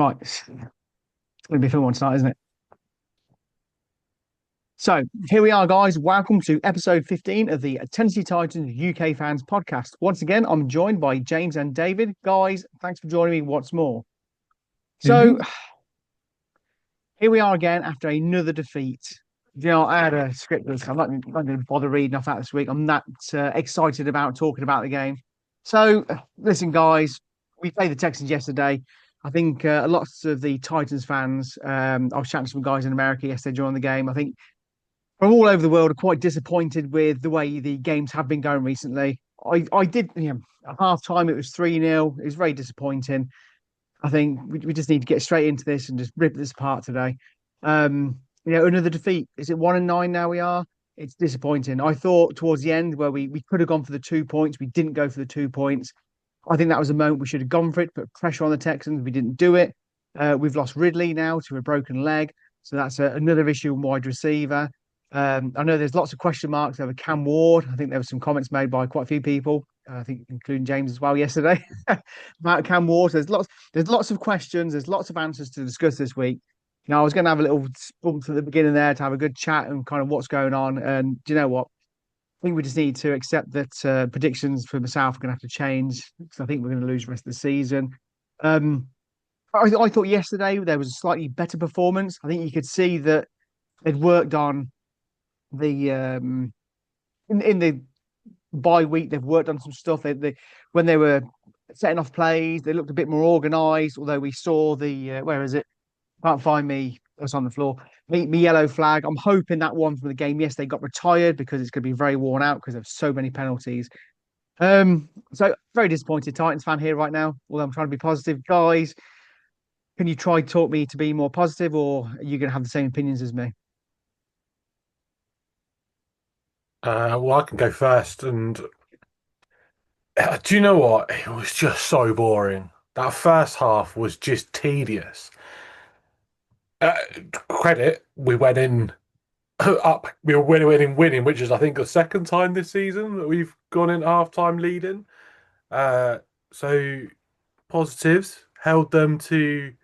Right, it's going to be a fun one tonight, isn't it? So here we are, guys. Welcome to episode 15 of the Tennessee Titans UK Fans Podcast. Once again, I'm joined by James and David. Guys, thanks for joining me once more. So Evening. here we are again after another defeat. I had a script that I'm not going to bother reading off that this week. I'm that excited about talking about the game. So, listen, guys, we played the Texans yesterday. I think lots of the Titans fans, I was chatting to some guys in America yesterday during the game. I think from all over the world are quite disappointed with the way the games have been going recently. I did, at half time it was 3-0. It was very disappointing. I think we just need to get straight into this and just rip this apart today. Another defeat. Is it 1-9 now we are? It's disappointing. I thought towards the end where we could have gone for the 2 points. We didn't go for the 2 points. I think that was a moment we should have gone for it, put pressure on the Texans. We didn't do it. We've lost Ridley now to a broken leg. So that's another issue in wide receiver. I know there's lots of question marks over Cam Ward. I think there were some comments made by quite a few people, I think including James as well yesterday, about Cam Ward. There's lots of questions. There's lots of answers to discuss this week. I was going to have a little bump at the beginning there to have a good chat and kind of what's going on. And do you know what? I think we just need to accept that predictions for myself are going to have to change because I think we're going to lose the rest of the season. Um, I thought yesterday there was a slightly better performance. I think you could see that they'd worked on the in the bye week. They've worked on some stuff. They when they were setting off plays, they looked a bit more organised. Although we saw the where is it? Can't find me. It's on the floor. Me yellow flag. I'm hoping that one from the game yesterday got retired because it's going to be very worn out because of so many penalties. So very disappointed Titans fan here right now. Although I'm trying to be positive, guys. Can you try talk me to be more positive, or are you going to have the same opinions as me? Well, I can go first. And do you know what? It was just so boring. That first half was just tedious. Uh, Credit, we went in up. We were winning, which is I think the second time this season that we've gone in half-time leading. Uh, so positives held them to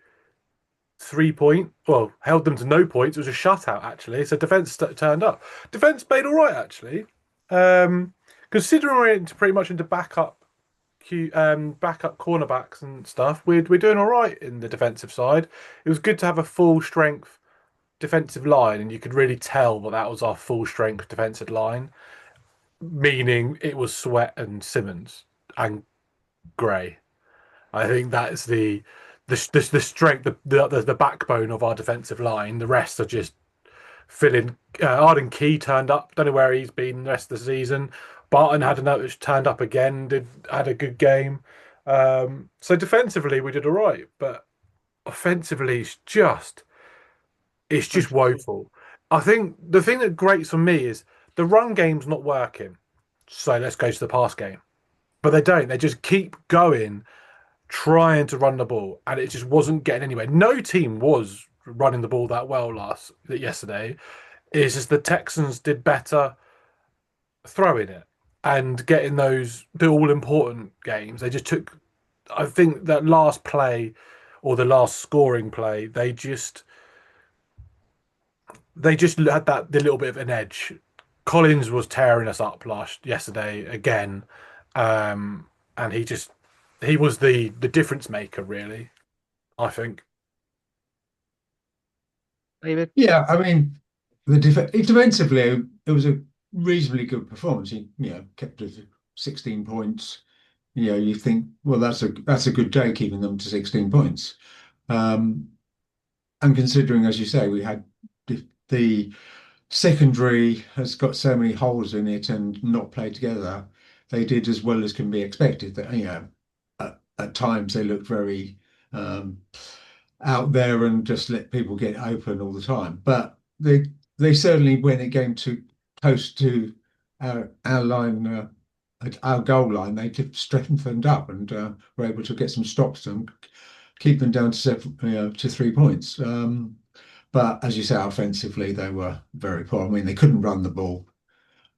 3 point. Well, held them to no points. It was a shutout actually. So defense turned up. Defense played all right actually. Um, Considering we're pretty much into backup cornerbacks and stuff, we're doing all right in the defensive side. It was good to have a full strength defensive line, and you could really tell that was our full strength defensive line. Meaning it was Sweat and Simmons and Gray. I think that's the strength, the backbone of our defensive line. The rest are just filling. Arden Key turned up. Don't know where he's been the rest of the season. Barton had another turned up again. Had a good game. So defensively we did all right, but offensively it's just woeful. I think the thing that grates on me is the run game's not working. So let's go to the pass game, but they don't. They just keep going, trying to run the ball, and it just wasn't getting anywhere. No team was running the ball that well yesterday. It's just the Texans did better throwing it and getting the all important games. They just took, I think that last play or the last scoring play, they just had that the little bit of an edge. Collins was tearing us up yesterday again, and he was the difference maker really. I think. David? Yeah, I mean, defensively, it was a reasonably good performance. He kept it to 16 points. You think, well, that's a good day keeping them to 16 points. Um, and considering, as you say, we had the secondary has got so many holes in it and not played together, they did as well as can be expected. That at times they looked very um, out there and just let people get open all the time. But they certainly, when it came to close to our line, our goal line, they just strengthened up and were able to get some stops and keep them down to to 3 points. But as you say, offensively, they were very poor. I mean, they couldn't run the ball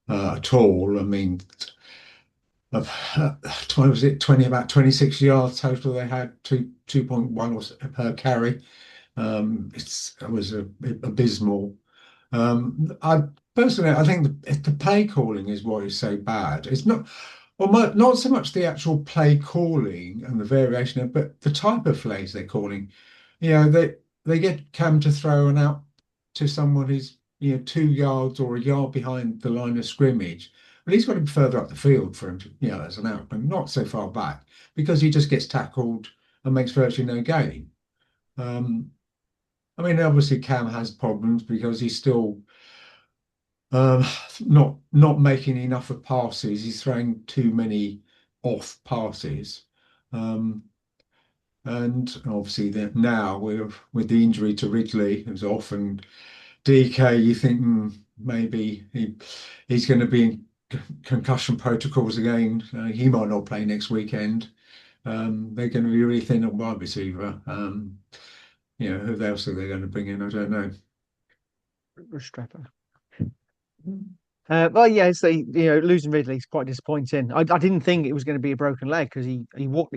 at all. I mean, of what was it, 20, about 26 yards total. They had 2.1 or per carry. It was abysmal. I personally, I think the play calling is what is so bad. It's not, well, not so much the actual play calling and the variation of, but the type of plays they're calling. You know, they get Cam to throw an out to someone who's 2 yards or a yard behind the line of scrimmage, but he's got to be further up the field for him to, as an out, and not so far back because he just gets tackled and makes virtually no gain. Um, I mean, obviously Cam has problems because he's still um, not making enough of passes. He's throwing too many off passes. Um, and obviously now with the injury to Ridley, who's off, and DK, you think maybe he's going to be in concussion protocols again. He might not play next weekend. They're going to be really thin on wide receiver. Who else are they going to bring in? I don't know. Restrepo. Well, yeah, so losing Ridley is quite disappointing. I didn't think it was going to be a broken leg because he walked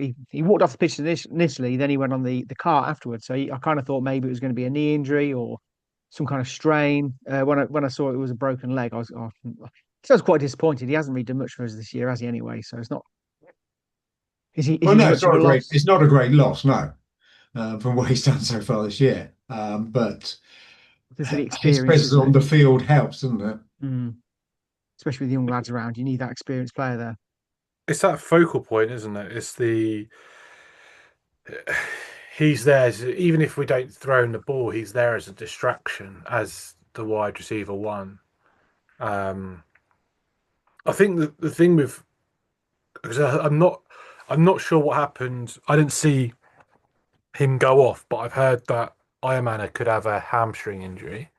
off the pitch initially, then he went on the cart afterwards. So I kind of thought maybe it was going to be a knee injury or some kind of strain. When I saw it was a broken leg, I was quite disappointed. He hasn't really done much for us this year, has he? Anyway, so it's not. Is Well, he no, it's much of not a a great. loss? It's not a great loss, no, from what he's done so far this year. But Because the his experience, presence isn't on it? the field helps, doesn't it? Mm. Especially with young lads around, you need that experienced player there. It's that focal point, isn't it? It's the he's there even if we don't throw him the ball, he's there as a distraction as the wide receiver one. Um, I think the thing with because I'm not sure what happened. I didn't see him go off, but I've heard that Ironman could have a hamstring injury.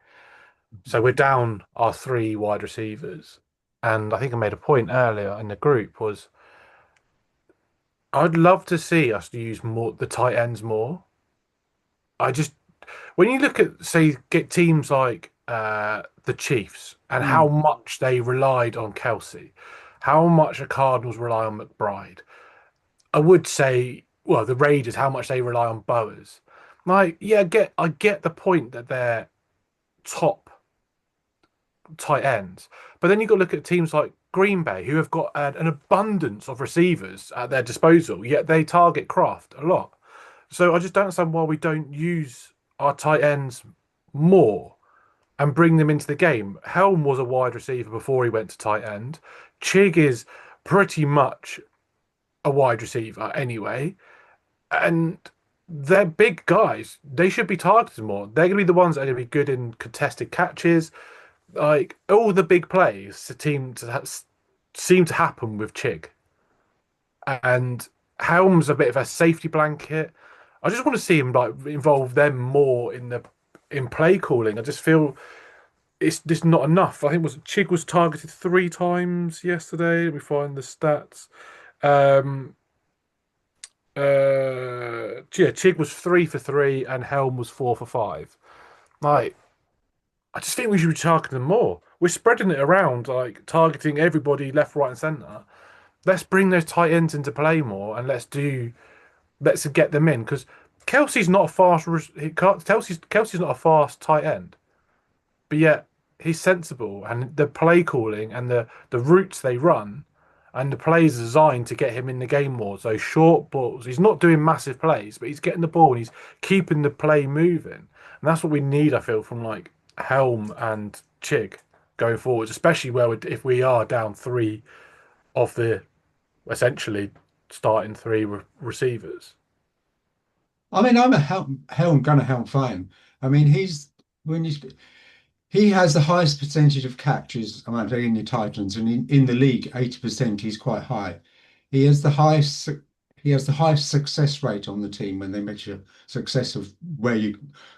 So we're down our three wide receivers. And I think I made a point earlier in the group was I'd love to see us use more the tight ends more. I just when you look at say get teams like the Chiefs and how Mm. much they relied on Kelsey, how much the Cardinals rely on McBride. I would say, well, the Raiders, how much they rely on Bowers. Like, yeah, I get the point that they're top tight ends, but then you got to look at teams like Green Bay, who have got an abundance of receivers at their disposal, yet they target Kraft a lot. So I just don't understand why we don't use our tight ends more and bring them into the game. Helm was a wide receiver before he went to tight end. Chig is pretty much a wide receiver anyway. And they're big guys. They should be targeted more. They're going to be the ones that are going to be good in contested catches. Like all the big plays seem to happen with Chig. And Helm's a bit of a safety blanket. I just want to see him like involve them more in play calling. I just feel it's just not enough. I think was Chig was targeted 3 times yesterday. Let me find the stats. Um, yeah, Chig was 3 for 3 and Helm was 4 for 5. Like, I just think we should be targeting them more. We're spreading it around, like targeting everybody left, right, and centre. Let's bring those tight ends into play more and let's get them in because Kelsey's not a fast. Kelsey's not a fast tight end, but yet he's sensible and the play calling and the routes they run and the plays designed to get him in the game more. So short balls. He's not doing massive plays, but he's getting the ball and he's keeping the play moving. And that's what we need, I feel, from like Helm and Chig going forwards, especially if we are down three of the essentially starting three receivers. I mean, I'm a Helm Gunnar Helm fan. I mean, when you he has the highest percentage of catches among any Titans, and in the league, 80%, he's quite high. He has the highest he has the highest success rate on the team when they measure success of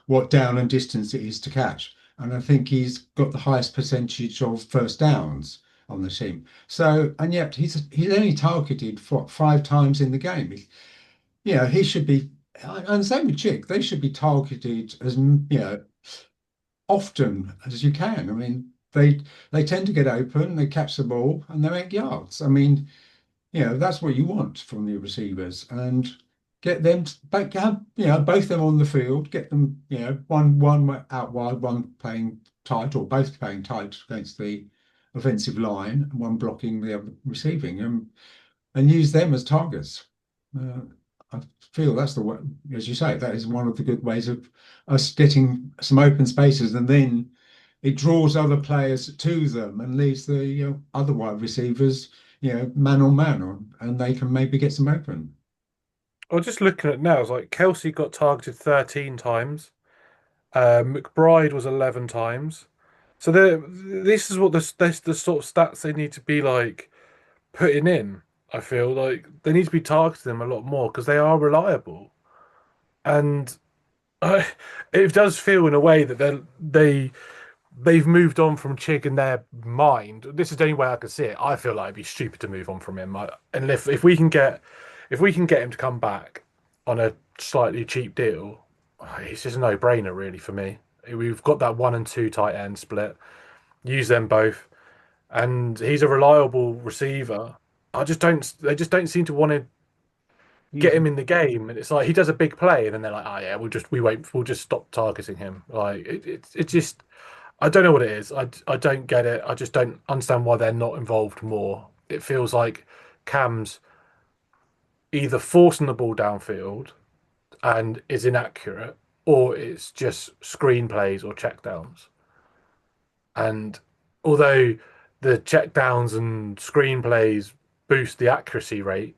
what down and distance it is to catch. And I think he's got the highest percentage of first downs on the team. So, and yet he's only targeted for 5 times in the game. He should be, and same with Chick, they should be targeted as often as you can. I mean, they tend to get open, they catch the ball, and they make yards. I mean, That's what you want from your receivers, and get them back, have, both of them on the field, get them, one out wide, one playing tight, or both playing tight against the offensive line, and one blocking the other receiving, and use them as targets. Uh, I feel that's the way, as you say, that is one of the good ways of us getting some open spaces, and then it draws other players to them and leaves the other wide receivers, man on man on, and they can maybe get some open. Well, just looking at it now, it's like Kelsey got targeted 13 times. McBride was 11 times. So this is what the sort of stats they need to be like putting in. I feel like they need to be targeting them a lot more because they are reliable, and it does feel in a way that they've moved on from Chig in their mind. This is the only way I can see it. I feel like it'd be stupid to move on from him. And if we can get him to come back on a slightly cheap deal, it's just a no-brainer really for me. We've got that 1 and 2 tight end split. Use them both, and he's a reliable receiver. I just don't. They just don't seem to want to get him Usually, in the game, and it's like he does a big play, and then they're like, "Oh yeah, we'll just stop targeting him." Like it just I don't know what it is. I don't get it. I just don't understand why they're not involved more. It feels like Cam's either forcing the ball downfield and is inaccurate, or it's just screenplays or checkdowns. And although the checkdowns and screenplays boost the accuracy rate,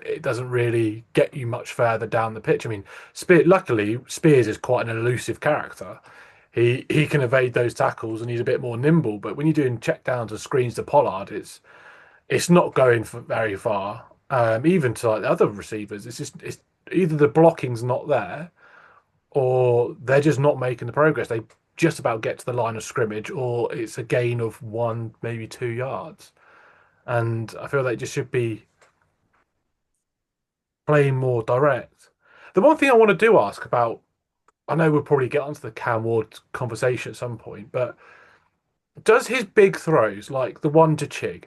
it doesn't really get you much further down the pitch. I mean, luckily, Spears is quite an elusive character. He can evade those tackles and he's a bit more nimble. But when you're doing checkdowns and screens to Pollard, it's not going for very far. Even to like the other receivers, it's either the blocking's not there or they're just not making the progress. They just about get to the line of scrimmage, or it's a gain of 1, maybe 2 yards. And I feel they just should be playing more direct. The one thing I want to do ask about, I know we'll probably get onto the Cam Ward conversation at some point, but does his big throws, like the one to Chig,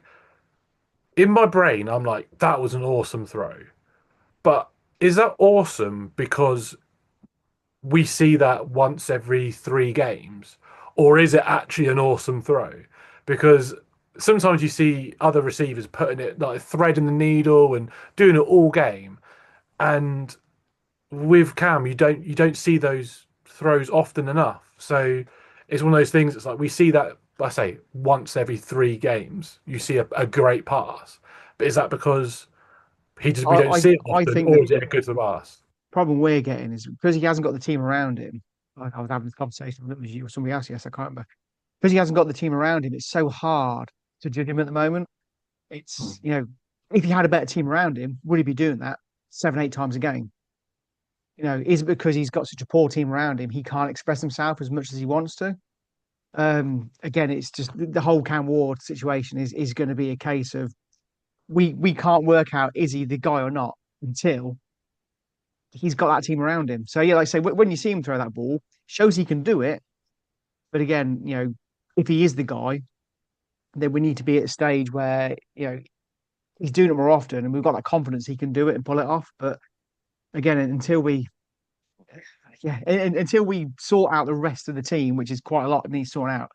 in my brain, I'm like, that was an awesome throw. But is that awesome because we see that once every 3 games? Or is it actually an awesome throw? Because sometimes you see other receivers putting it like threading the needle and doing it all game. And with Cam, you don't see those throws often enough. So it's one of those things. It's like we see that I say once every 3 games, you see a great pass. But is that because we don't see it I often, think or the is it a good pass? problem we're getting is because he hasn't got the team around him. Like I was having this conversation with you or somebody else. Yes, I can't remember. Because he hasn't got the team around him, it's so hard to judge him at the moment. Hmm. It's if he had a better team around him, would he be doing that 7, 8 times a game? Is it because he's got such a poor team around him, he can't express himself as much as he wants to? Again, it's just the whole Cam Ward situation is going to be a case of we can't work out is he the guy or not until he's got that team around him. So yeah, like I say, when you see him throw that ball, shows he can do it. But again, if he is the guy, then we need to be at a stage where he's doing it more often, and we've got that confidence he can do it and pull it off. But again, until we sort out the rest of the team, which is quite a lot that needs sorting out,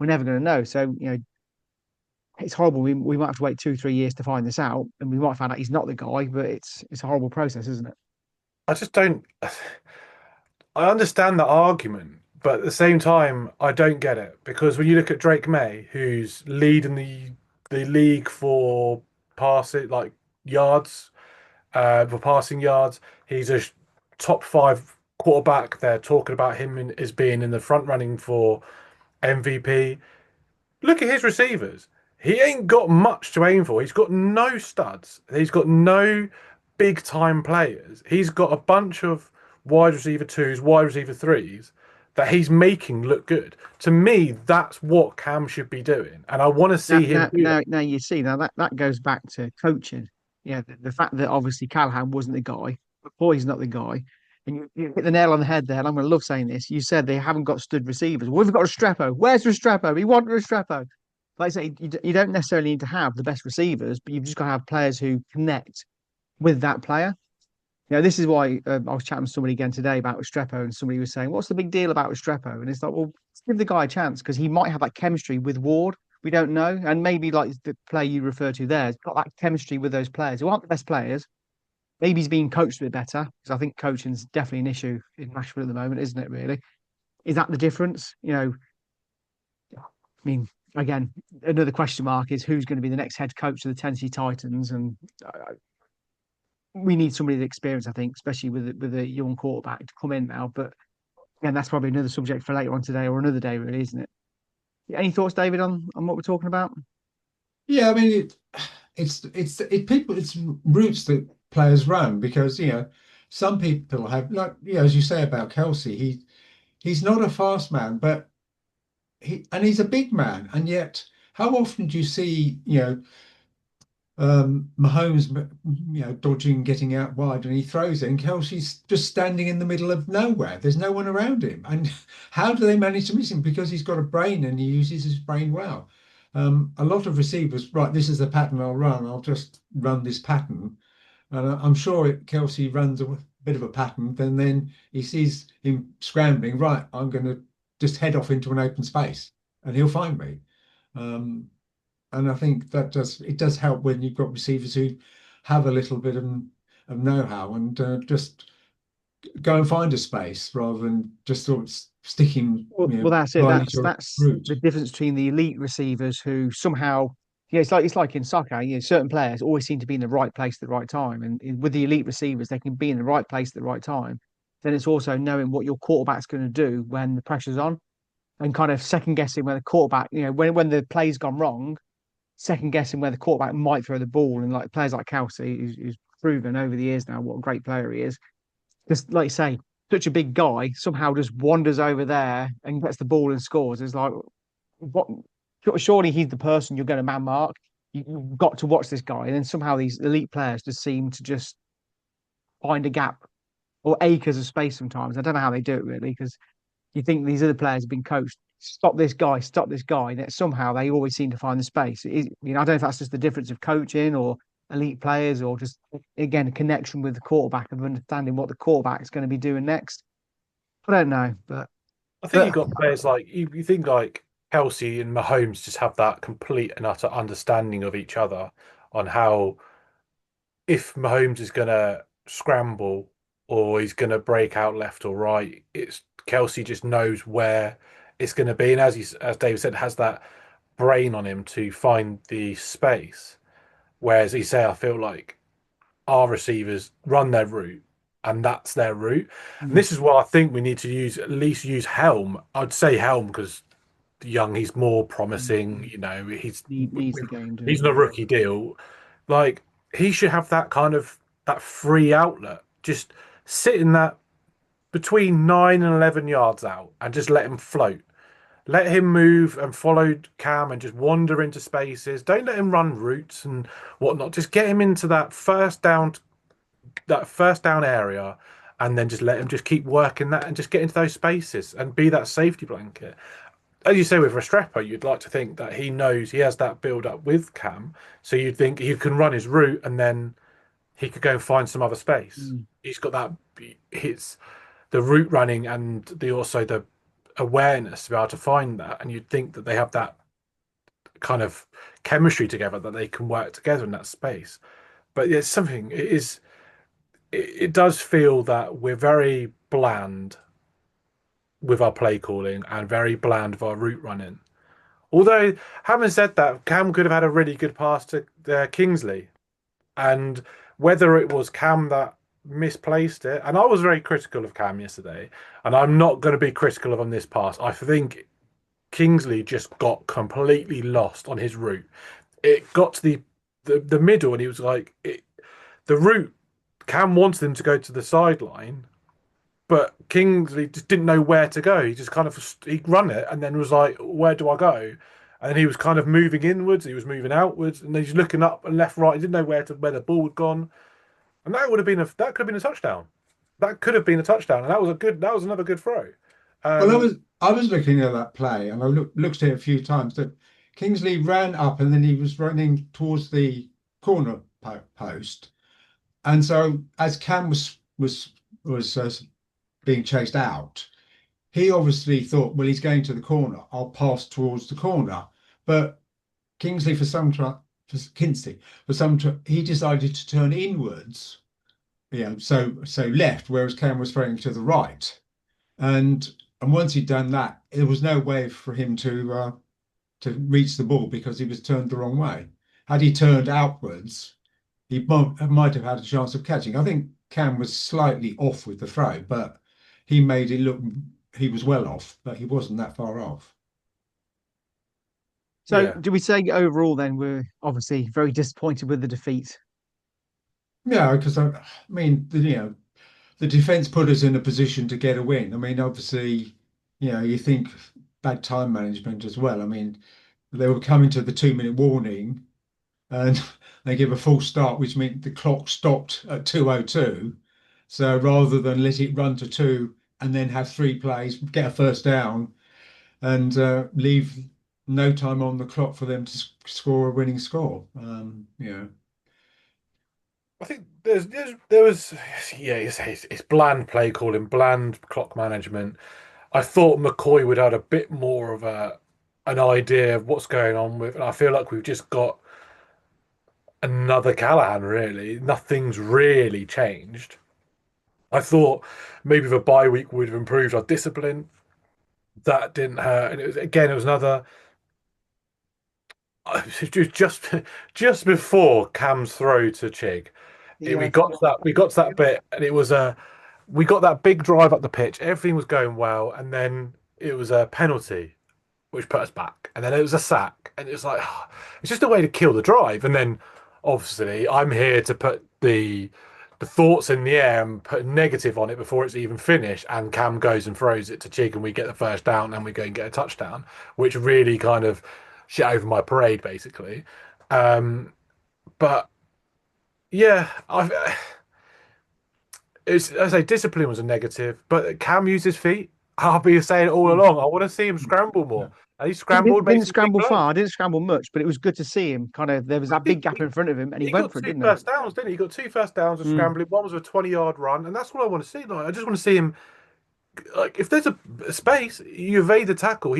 we're never going to know. So it's horrible. We might have to wait 2, 3 years to find this out, and we might find out he's not the guy. But it's a horrible process, isn't it? I just don't. I understand the argument, but at the same time, I don't get it because when you look at Drake May, who's leading the league for passing like yards, for passing yards, he's a top 5 quarterback. They're talking about him as being in the front running for MVP. Look at his receivers. He ain't got much to aim for. He's got no studs. He's got no big time players. He's got a bunch of wide receiver twos, wide receiver threes that he's making look good. To me, that's what Cam should be doing. And I want to Now, see him now, do that. now, now you see that goes back to coaching. Yeah, the fact that obviously Callahan wasn't the guy, McCoy's not the guy, and you hit the nail on the head there. And I'm going to love saying this. You said they haven't got stud receivers. Well, we've got Restrepo. Where's Restrepo? We want Restrepo. like I say, you don't necessarily need to have the best receivers, but you've just got to have players who connect with that player. This is why I was chatting with somebody again today about Restrepo, and somebody was saying, "What's the big deal about Restrepo?" And it's like, well, give the guy a chance because he might have that chemistry with Ward. We don't know, and maybe like the player you refer to there has got that chemistry with those players who aren't the best players. Maybe he's being coached a bit better because I think coaching's definitely an issue in Nashville at the moment, isn't it? Really, is that the difference? I mean, again, another question mark is who's going to be the next head coach of the Tennessee Titans, and we need somebody with experience, I think, especially with a young quarterback to come in now. But again, that's probably another subject for later on today or another day, really, isn't it? Any thoughts, David, on what we're talking about? Yeah, I mean it's routes that players run because some people have like as you say about Kelsey, he's not a fast man, but he's a big man, and yet how often do you see Mahomes, dodging, getting out wide, and he throws it, and Kelsey's just standing in the middle of nowhere. There's no one around him. And how do they manage to miss him? Because he's got a brain and he uses his brain well. A lot of receivers, right, this is the pattern I'll run. I'll just run this pattern. And I'm sure Kelsey runs a bit of a pattern, then he sees him scrambling, right, I'm going to just head off into an open space and he'll find me. Um, and I think it does help when you've got receivers who have a little bit of know-how and just go and find a space rather than just sort of sticking Well, that's it. blindly That's to a that's route. the difference between the elite receivers who somehow, it's like in soccer. Certain players always seem to be in the right place at the right time, and with the elite receivers, they can be in the right place at the right time. Then it's also knowing what your quarterback's going to do when the pressure's on, and kind of second guessing where the quarterback, when the play's gone wrong, second guessing where the quarterback might throw the ball. And like players like Kelsey, who's proven over the years now what a great player he is. Just like you say, such a big guy somehow just wanders over there and gets the ball and scores. It's like, what? Surely he's the person you're going to man mark. You've got to watch this guy, and then somehow these elite players just seem to just find a gap or acres of space. Sometimes I don't know how they do it really, because you think these other players have been coached. Stop this guy. And somehow they always seem to find the space. I don't know if that's just the difference of coaching or elite players or just, again, a connection with the quarterback of understanding what the quarterback is going to be doing next. I don't know, I think you've but got players like you think like Kelsey and Mahomes just have that complete and utter understanding of each other on how if Mahomes is gonna scramble or he's gonna break out left or right, it's Kelsey just knows where it's gonna be, and as David said, has that brain on him to find the space. Whereas he say, I feel like our receivers run their route and that's their route. And mm, this is what I think we need to use, at least use Helm. I'd say Helm because young, he's more promising. needs the game, doesn't He's he? not a rookie deal. Like he should have that kind of that free outlet. Just sit in that between 9 and 11 yards out and just let him float. Let him move and follow Cam and just wander into spaces. Don't let him run routes and whatnot. Just get him into that first down area, and then just let him just keep working that and just get into those spaces and be that safety blanket. As you say with Restrepo, you'd like to think that he knows he has that build up with Cam, so you'd think he can run his route and then he could go and find some other space. Mm, He's got that hits the route running and the awareness to be able to find that, and you'd think that they have that kind of chemistry together that they can work together in that space. But it's something. It does feel that we're very bland with our play calling and very bland with our route running. Although, having said that, Cam could have had a really good pass to Kingsley, and whether it was Cam that misplaced it, and I was very critical of Cam yesterday, and I'm not going to be critical of him this pass. I think Kingsley just got completely lost on his route. It got to the middle, and he was like, the route. Cam wanted him to go to the sideline, but Kingsley just didn't know where to go. He just kind of he run it and then was like, "Where do I go?" And he was kind of moving inwards. He was moving outwards, and he's looking up and left, right. He didn't know where the ball had gone, and that could have been a touchdown. That could have been a touchdown, and that was another good throw. Well, Um, I was looking at that play and I looked at it a few times. That Kingsley ran up and then he was running towards the corner post. And so as Cam was being chased out, he obviously thought, well, he's going to the corner. I'll pass towards the corner. But Kingsley, for Kingsley, he decided to turn inwards. So left, whereas Cam was throwing to the right. And once he'd done that, there was no way for him to reach the ball because he was turned the wrong way. Had he turned outwards, he might have had a chance of catching. I think Cam was slightly off with the throw, but he made it look he was well off, but he wasn't that far off. So, Yeah, do we say overall then we're obviously very disappointed with the defeat? Yeah, because I mean, the defense put us in a position to get a win. I mean, obviously, you think bad time management as well. I mean, they were coming to the 2 minute warning and they give a false start, which meant the clock stopped at 2:02. So rather than let it run to two and then have three plays, get a first down and leave no time on the clock for them to score a winning score. I think there was yeah, it's bland play calling, bland clock management. I thought McCoy would have had a bit more of an idea of what's going on with, and I feel like we've just got another Callahan. Really, nothing's really changed. I thought maybe the bye week would have improved our discipline. That didn't hurt, and it was another. Just just before Cam's throw to Chig, we Yeah. got to that bit, and it was we got that big drive up the pitch. Everything was going well, and then it was a penalty, which put us back, and then it was a sack, and it was like it's just a way to kill the drive. And then obviously I'm here to put the thoughts in the air and put a negative on it before it's even finished. And Cam goes and throws it to Chig, and we get the first down, and we go and get a touchdown, which really kind of shit over my parade, basically. Um, but yeah, it's as I say, discipline was a negative, but Cam used his feet. I'll be saying it all along. I want to see him scramble Yeah. more. And he Didn't, scrambled, made didn't some big scramble plays. far, didn't scramble much, but it was good to see him. Kind of, there was I that big think gap in front of him, and he he went got for it, two didn't he? first downs, didn't he? He got two first downs of Mm. scrambling. One was a 20-yard run, and that's what I want to see. Like, I just want to see him. Like, if there's a space, you evade the tackle.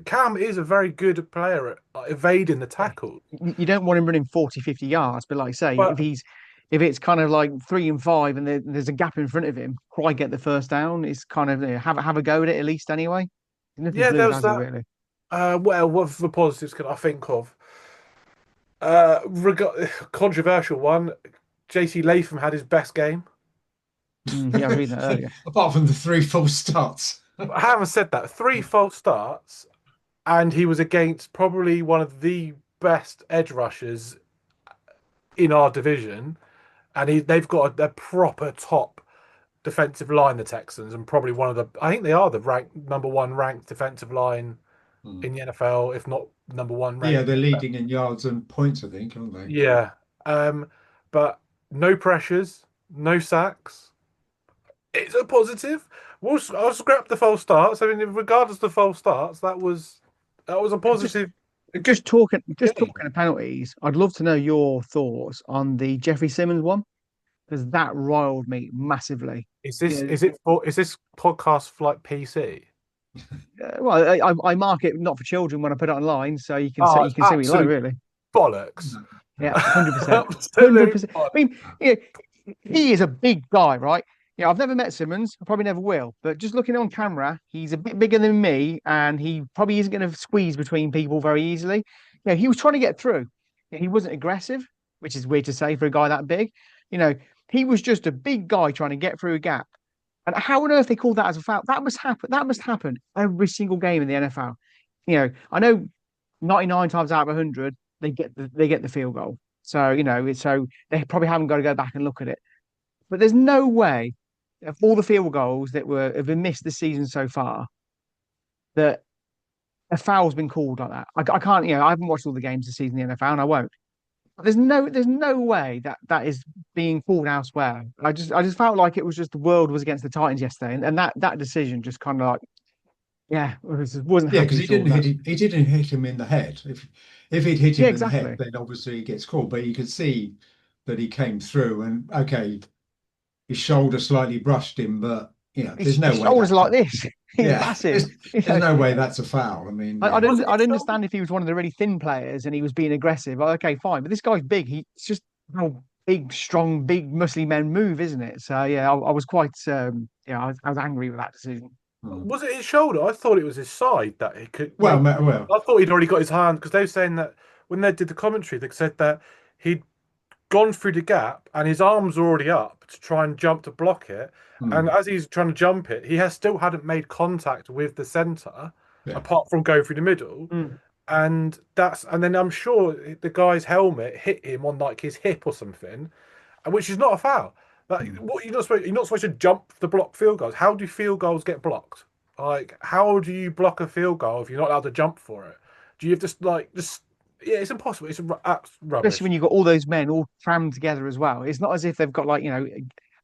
Cam is a very good player at evading the Yeah. tackle. You don't want him running 40, 50 yards, but like I say, But if it's kind of like 3 and 5 and there's a gap in front of him, try get the first down. It's kind of have a go at it at least anyway. Nothing yeah, to there lose, was has he that. really? Well, what of the positives can I think of? Controversial one. JC Latham had his best game. Yeah, I was reading that earlier. Apart from the three false starts. I haven't said that. Three false starts, and he was against probably one of the best edge rushers in our division. And they've got a proper top defensive line, the Texans, and probably one of the. I think they are the number one ranked defensive line Hmm. in the NFL, if not number one Yeah, ranked. they're leading in yards and points, I think, aren't they? Yeah. But no pressures, no sacks. It's a positive. I'll scrap the false starts. I mean, regardless of the false starts, that was a Just positive just game. talking of penalties, I'd love to know your thoughts on the Jeffrey Simmons one because that riled me massively. Yeah, Is this podcast like PC? well, I mark it not for children when I put it online, so Oh, you it's can say what you like, absolute really. bollocks. No. Yeah, 100%, hundred Absolute percent. I bollocks. mean, yeah, he is a big guy, right? Yeah, I've never met Simmons. I probably never will. But just looking on camera, he's a bit bigger than me, and he probably isn't going to squeeze between people very easily. Yeah, he was trying to get through. Yeah, he wasn't aggressive, which is weird to say for a guy that big. You know, he was just a big guy trying to get through a gap. And how on earth they call that as a foul? That must happen. That must happen every single game in the NFL. I know 99 times out of 100 they get the field goal. So so they probably haven't got to go back and look at it. But there's no way of all the field goals that have been missed this season so far that a foul's been called like that. I can't, I haven't watched all the games this season in the NFL, and I won't. But there's no way that that is being called elsewhere. I just felt like it was just the world was against the Titans yesterday, and that decision just kind of like Yeah, wasn't Yeah, because happy at all with that. he didn't hit him in the head. If he'd hit Yeah, him in the head, exactly. then obviously he gets called. But you could see that he came through, and okay, his shoulder slightly brushed him, but there's no His way shoulders are that's like a this. He's yeah, massive. You there's know, no way that's a foul. I mean, Was it his I'd shoulder? understand if he was one of the really thin players and he was being aggressive. Okay, fine. But this guy's big. He's just how big, strong, big, muscly men move, isn't it? So yeah, I was quite yeah, I was angry with that decision. Hmm. Was it his shoulder? I thought it was his side that he could Well, like. well, I thought he'd already got his hand because they were saying that when they did the commentary, they said that he'd gone through the gap and his arms were already up to try and jump to block it. And hmm, as he's trying to jump it, he has still hadn't made contact with the centre yeah, apart from going through the middle. Mm. And then I'm sure the guy's helmet hit him on like his hip or something, and which is not a foul. Like hmm. what you're not supposed to jump to block field goals. How do field goals get blocked? Like how do you block a field goal if you're not allowed to jump for it? Do you have to like just yeah, it's impossible. That's Especially rubbish. when you've got all those men all crammed together as well. It's not as if they've got like, a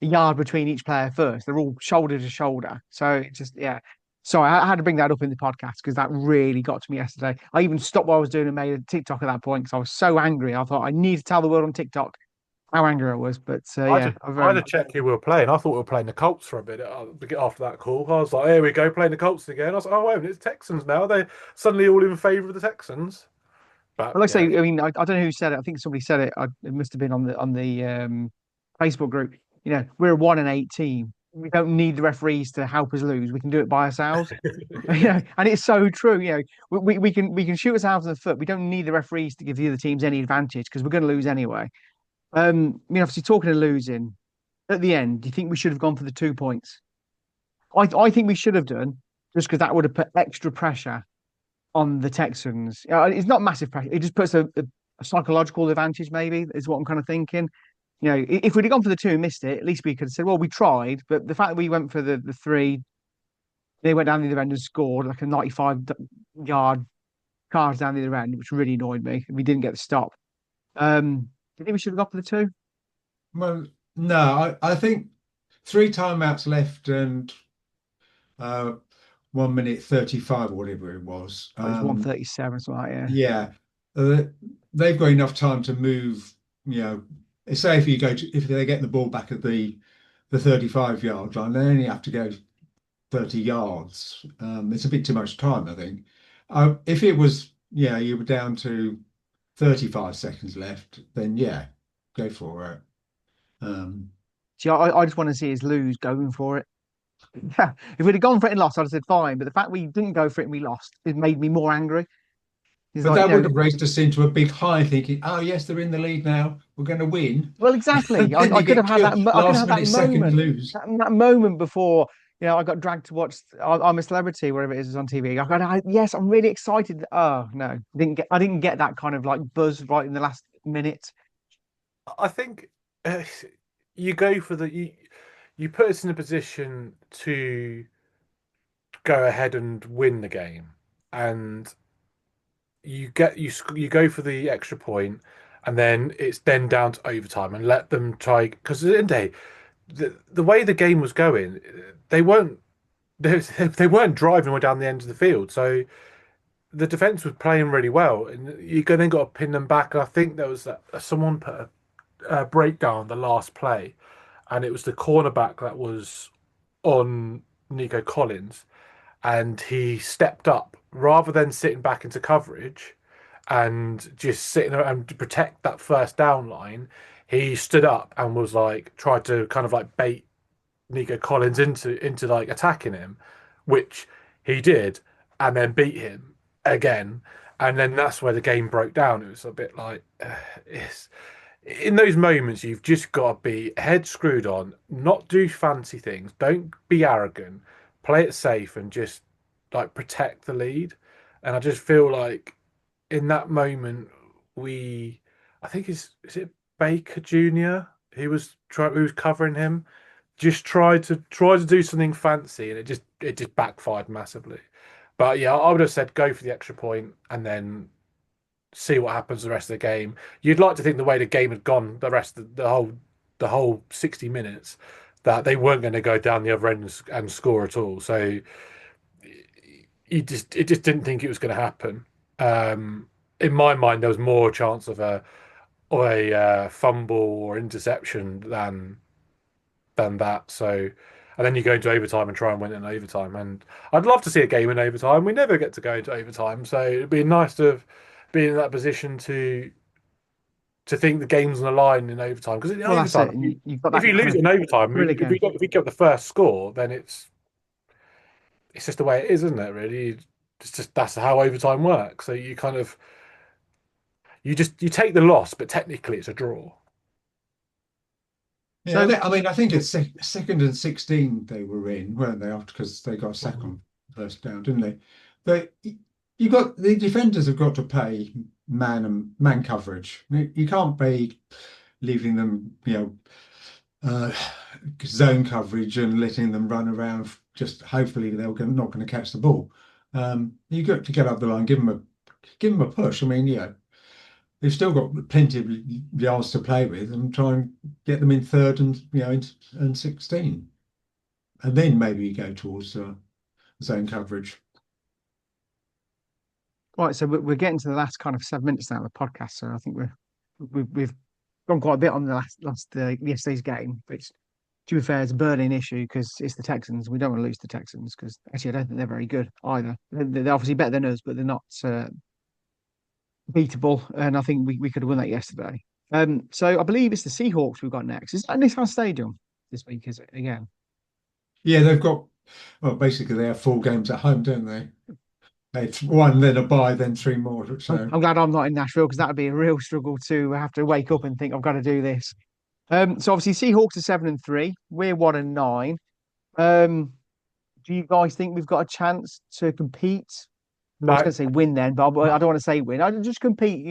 yard between each player first. They're all shoulder to shoulder. So it just, yeah. Sorry, I had to bring that up in the podcast because that really got to me yesterday. I even stopped what I was doing and made a TikTok at that point because I was so angry. I thought I need to tell the world on TikTok how angry I was. But yeah, I had to check who we were playing. I thought we were playing the Colts for a bit after that call. I was like, here we go, playing the Colts again. I was like, oh, wait a minute, it's Texans now. They're suddenly all in favour of the Texans. But Well, like I yeah, say, I mean, I don't know who said it. I think somebody said it. It must have been on the Facebook group. We're a 1-8 team. We don't need the referees to help us lose. We can do it by ourselves. And it's so true. We can shoot ourselves in the foot. We don't need the referees to give the other teams any advantage because we're going to lose anyway. Obviously talking of losing at the end, do you think we should have gone for the 2 points? I think we should have done just because that would have put extra pressure on the Texans. It's not massive pressure. It just puts a psychological advantage, maybe, is what I'm kind of thinking. If we'd have gone for the two and missed it, at least we could have said, well, we tried. But the fact that we went for the three, they went down the other end and scored like a 95-yard charge down the other end, which really annoyed me. We didn't get the stop. Do you think we should have gone for the two? Well, no, I think three timeouts left and uh 1 minute 35 or whatever it was. It was 137, something like that, Yeah, uh, they've got enough time to move. Say if they get the ball back at the 35-yard line, they only have to go 30 yards. It's a bit too much time, I think. If it was, you were down to 35 seconds left, then yeah, go for it. Um, See, I just want to see us lose going for it. Yeah, if we'd have gone for it and lost, I'd have said fine. But the fact we didn't go for it and we lost, it made me more angry. It's but like, that would have raised us into a big high, thinking, "Oh yes, they're in the lead now. We're going to win." well, And exactly. then I you could get have had that. killed I could last have had that minute, second moment. lose. That moment before, I got dragged to watch I'm a Celebrity, whatever it is on TV. Yes, I'm really excited. Oh no, I didn't get that kind of like buzz right in the last minute. I think uh, you go for you put us in a position to go ahead and win the game, and you go for the extra point, and then it's then down to overtime and let them try because at the end of the day, the way the game was going, they weren't they weren't driving all down the end of the field, so the defense was playing really well, and you then got to pin them back. And I think there was someone put a breakdown the last play, and it was the cornerback that was on Nico Collins, and he stepped up rather than sitting back into coverage and just sitting there and to protect that first down line. He stood up and was like tried to kind of like bait Nico Collins into like attacking him, which he did, and then beat him again. And then that's where the game broke down. It was a bit like it's in those moments you've just got to be head screwed on, not do fancy things, don't be arrogant, play it safe, and just like protect the lead. And I just feel like in that moment we, I think is it Baker Jr. Who was covering him, just try to do something fancy, and it just backfired massively. But yeah, I would have said go for the extra point and then see what happens the rest of the game. You'd like to think the way the game had gone, the rest of the whole 60 minutes, that they weren't going to go down the other end and score at all. So it just didn't think it was going to happen. In my mind, there was more chance of a fumble or interception than that. So, and then you go into overtime and try and win it in overtime. And I'd love to see a game in overtime. We never get to go into overtime, so it'd be nice to be in that position to think the game's on the line in overtime. Because in Well, that's overtime, it. And you've got if that you kind lose of it in overtime, thrill if we again. got if we get the first score, then it's just the way it is, isn't it? Really, it's just that's how overtime works. So you kind of you take the loss, but technically it's a draw. Yeah, So, I mean, I think it's second and 16 they were in, weren't they? After because they got a sack on first down, didn't they? But you got the defenders have got to pay man coverage. You can't be leaving them, zone coverage and letting them run around. Just hopefully not going to catch the ball. You got to get up the line, give them a push. I mean, yeah, they've still got plenty of yards to play with, and try and get them in third and 16, and then maybe you go towards zone coverage. right, so we're getting to the last kind of 7 minutes now of the podcast. So I think we've gone quite a bit on the last yesterday's game, which, to be fair, is a burning issue because it's the Texans. We don't want to lose the Texans because actually I don't think they're very good either. They're obviously better than us, but they're not beatable. And I think we could have won that yesterday. So I believe it's the Seahawks we've got next. Is that Nissan Stadium this week? Is it again? Yeah, they've got well, basically they have 4 games at home, don't they? It's one, then a bye, then 3 more. So I'm glad I'm not in Nashville because that would be a real struggle to have to wake up and think I've got to do this. So obviously Seahawks are 7-3. We're 1-9. Um, do you guys think we've got a chance to compete? I was No, going to say win then, but I don't want to say win. I just compete.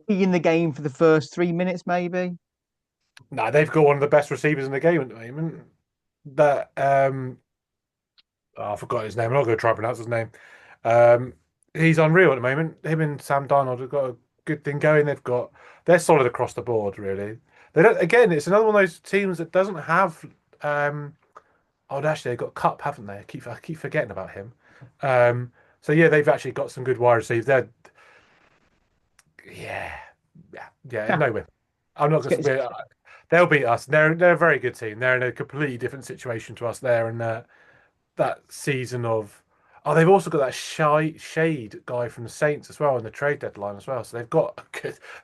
Be in the game for the first 3 minutes, maybe. no, they've got one of the best receivers in the game at the moment. That oh, I forgot his name. I'm not going to try and pronounce his name. Um, he's unreal at the moment. Him and Sam Darnold have got a good thing going. They're solid across the board, really. They don't. Again, it's another one of those teams that doesn't have. Oh, actually, they've got Cup, haven't they? I keep forgetting about him. Um, so yeah, they've actually got some good wide receivers. Yeah, yeah. Yeah, No win. I'm not going it's, to. They'll beat us. They're a very good team. They're in a completely different situation to us. They're in that season of. Oh, they've also got that Shade guy from the Saints as well in the trade deadline as well. So they've got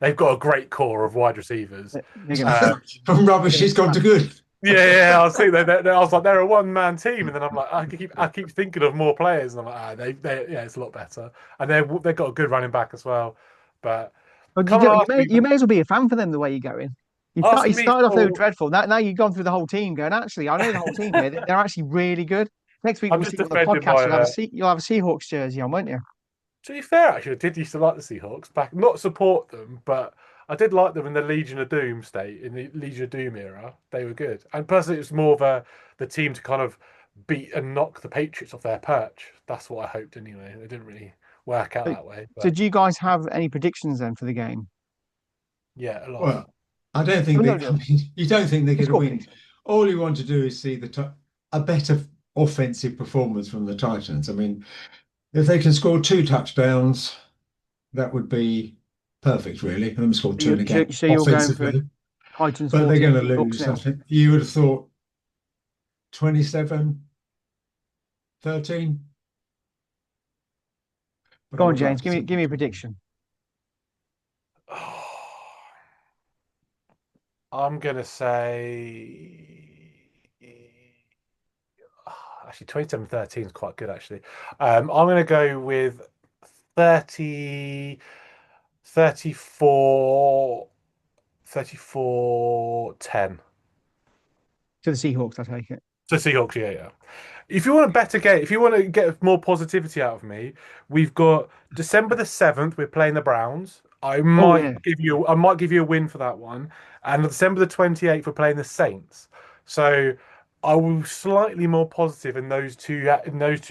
a great core of wide receivers. they're gonna Um, from rubbish, gonna he's gone to smash. good. yeah, I was thinking I was like they're a one-man team, and then I'm like I keep thinking of more players, and I'm like they yeah, it's a lot better, and they've got a good running back as well. But Well, come and ask me you may as well be a fan for them the way you're going. You asking me started off they were for dreadful. Now you've gone through the whole team going, actually, I know the whole team here. They're actually really good. Next week I'm we'll just see you on the defending podcast. my You'll have a Seahawks jersey on, won't you? To be fair, actually, I did used to like the Seahawks back, not support them, but I did like them in the Legion of Doom state, in the Legion of Doom era. They were good. And personally, it was more of the team to kind of beat and knock the Patriots off their perch. That's what I hoped anyway. It didn't really work out So, that way, so but do you guys have any predictions then for the game? yeah, a lot. Well, I don't Oh, think no, I no. mean, you don't think they're Just going to got win. predictions. All you want to do is see a better offensive performance from the Titans. I mean, if they can score 2 touchdowns, that would be perfect, really. Let them score two and again So you're going for offensively, Titans but they're going 14, to Seahawks lose. I nil. think you would have thought 27-13, but I Go on, would like James. to see Give me a 20. prediction. I'm gonna say actually 27-13 is quite good actually. I'm gonna go with 30, 34, 34-10. To the Seahawks, I take it. So Seahawks, yeah, yeah. If you want a better game, if you want to get more positivity out of me, we've got December the 7th, we're playing the Browns. Oh yeah. I might give you a win for that one. And December the 28th, we're playing the Saints. So I will slightly more positive in those two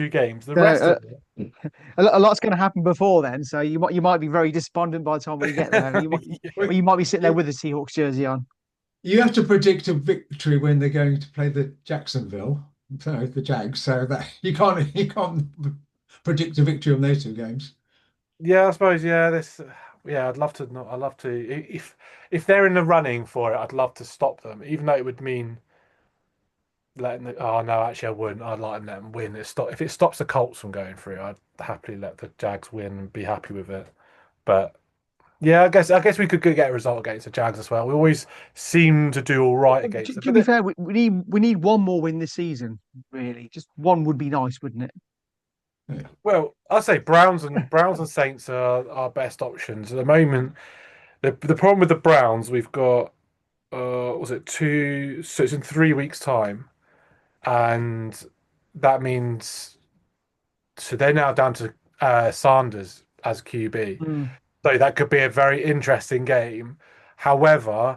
games. The So, rest of it, a lot's going to happen before then, so you might be very despondent by the time we get there. Well, You might be sitting there You with a Seahawks jersey on. you have to predict a victory when they're going to play the Jacksonville, so the Jags, so that you can't predict a victory on those two games. Yeah, I suppose. Yeah, Yeah, I'd love to. I'd love to. If they're in the running for it, I'd love to stop them, even though it would mean letting the. Oh no, actually, I wouldn't. I'd like to let them win. If it stops the Colts from going through, I'd happily let the Jags win and be happy with it. But yeah, I guess we could get a result against the Jags as well. We always seem to do all right against them. To be fair, we need one more win this season. Really, just one would be nice, wouldn't it? Yeah. Well, I'd say Browns and Saints are our best options at the moment. The problem with the Browns, we've got was it two? So it's in 3 weeks' time, and that means so they're now down to Sanders as QB. Mm. So that could be a very interesting game. However,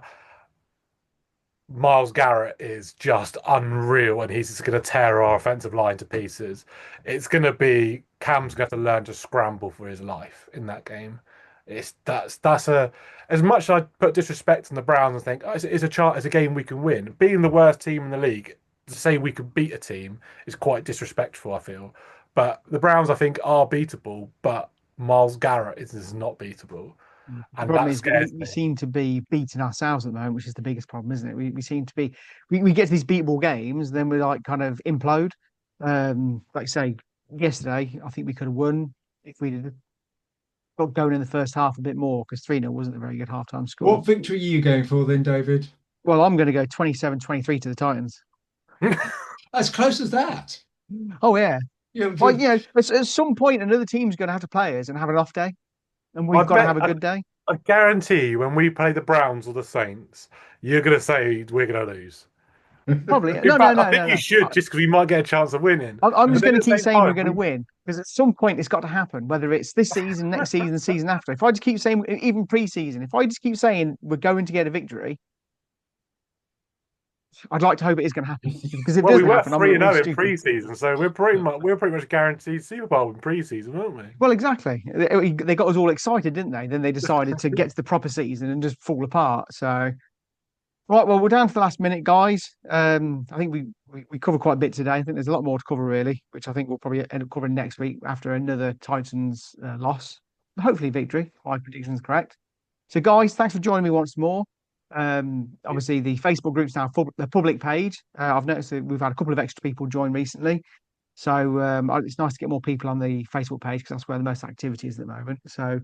Miles Garrett is just unreal, and he's just going to tear our offensive line to pieces. It's going to be Cam's going to have to learn to scramble for his life in that game. That's a as much as I put disrespect on the Browns and think it's a game we can win. Being the worst team in the league, to say we could beat a team is quite disrespectful, I feel. But the Browns, I think, are beatable, but Miles Garrett is not beatable, The and problem that is that we, scares we me. seem to be beating ourselves at the moment, which is the biggest problem, isn't it? We seem to be we get to these beatable games, then we like kind of implode. Like I say, yesterday, I think we could have won if we'd have got going in the first half a bit more because 3-0 wasn't a very good halftime score. What victory are you going for then, David? Well, I'm going to go 27-23 to the Titans. As close as that. Oh yeah. Yeah, Well, at some point another team's going to have to play us and have an off day, and I we've got to bet have a good day. I guarantee you, when we play the Browns or the Saints, you're going to say we're going to lose. Probably. In No, no, fact, I no, think no, you no. should just because we might get a chance of winning. I'm But just then going to at the keep same saying we're time, going to win because at some point it's got to happen, whether it's this season, next season, the season after. If I just keep saying, even pre-season, if I just keep saying we're going to get a victory, I'd like to hope it is going to happen because if it well, we doesn't were happen, I'm a three little and bit zero in stupid. pre-season, so we're pretty much guaranteed Super Bowl in pre-season, weren't we? Well, exactly. They got us all excited, didn't they? Then they decided to get to the proper season and just fall apart. So, right, well, we're down to the last minute, guys. I think we covered quite a bit today. I think there's a lot more to cover, really, which I think we'll probably end up covering next week after another Titans loss. Hopefully, victory. My prediction's correct. So, guys, thanks for joining me once more. Obviously, the Facebook group's now the public page. I've noticed that we've had a couple of extra people join recently. So it's nice to get more people on the Facebook page because that's where the most activity is at the moment. So,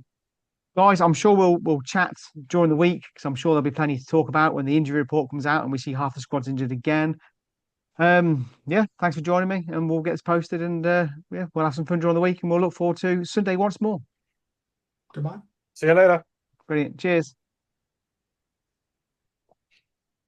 guys, I'm sure we'll chat during the week because I'm sure there'll be plenty to talk about when the injury report comes out and we see half the squad's injured again. Yeah, thanks for joining me, and we'll get this posted and yeah, we'll have some fun during the week and we'll look forward to Sunday once more. Goodbye. See you later. Brilliant. Cheers.